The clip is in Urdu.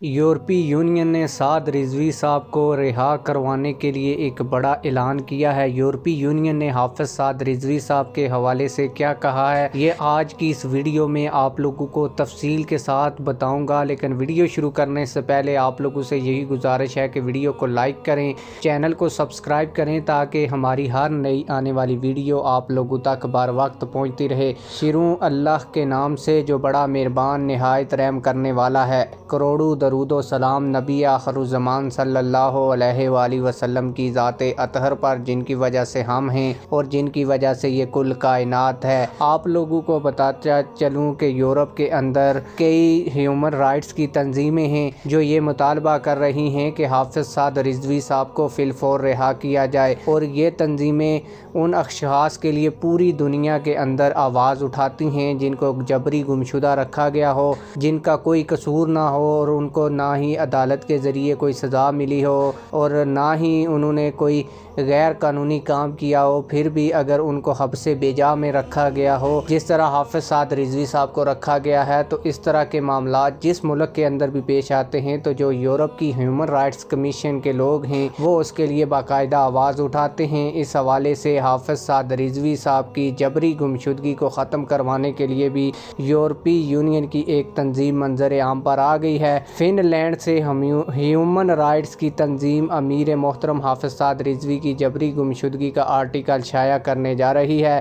یورپی یونین نے سعد رضوی صاحب کو رہا کروانے کے لیے ایک بڑا اعلان کیا ہے۔ یورپی یونین نے حافظ سعد رضوی صاحب کے حوالے سے کیا کہا ہے، یہ آج کی اس ویڈیو میں آپ لوگوں کو تفصیل کے ساتھ بتاؤں گا، لیکن ویڈیو شروع کرنے سے پہلے آپ لوگوں سے یہی گزارش ہے کہ ویڈیو کو لائک کریں، چینل کو سبسکرائب کریں تاکہ ہماری ہر نئی آنے والی ویڈیو آپ لوگوں تک بر وقت پہنچتی رہے۔ شروع اللہ کے نام سے جو بڑا مہربان نہایت رحم کرنے والا ہے۔ کروڑوں درود و سلام نبی آخر الزمان صلی اللہ علیہ وآلہ وسلم کی ذات اطہر پر، جن کی وجہ سے ہم ہیں اور جن کی وجہ سے یہ کل کائنات ہے۔ آپ لوگوں کو بتاتا چلوں کہ یورپ کے اندر کئی ہیومن رائٹس کی تنظیمیں ہیں جو یہ مطالبہ کر رہی ہیں کہ حافظ سعد رضوی صاحب کو فی الفور رہا کیا جائے، اور یہ تنظیمیں ان اشخاص کے لیے پوری دنیا کے اندر آواز اٹھاتی ہیں جن کو جبری گمشدہ رکھا گیا ہو، جن کا کوئی قصور نہ ہو اور ان کو نہ ہی عدالت کے ذریعے کوئی سزا ملی ہو اور نہ ہی انہوں نے کوئی غیر قانونی کام کیا ہو، پھر بھی اگر ان کو حبس بے جا میں رکھا گیا ہو جس طرح حافظ سعد رضوی صاحب کو رکھا گیا ہے، تو اس طرح کے معاملات جس ملک کے اندر بھی پیش آتے ہیں تو جو یورپ کی ہیومن رائٹس کمیشن کے لوگ ہیں وہ اس کے لیے باقاعدہ آواز اٹھاتے ہیں۔ اس حوالے سے حافظ سعد رضوی صاحب کی جبری گمشدگی کو ختم کروانے کے لیے بھی یورپی یونین کی ایک تنظیم منظر عام پر آ گئی ہے۔ فن لینڈ سے ہیومن رائٹس کی تنظیم امیر محترم حافظ سعد رضوی کی جبری گمشدگی کا آرٹیکل شائع کرنے جا رہی ہے۔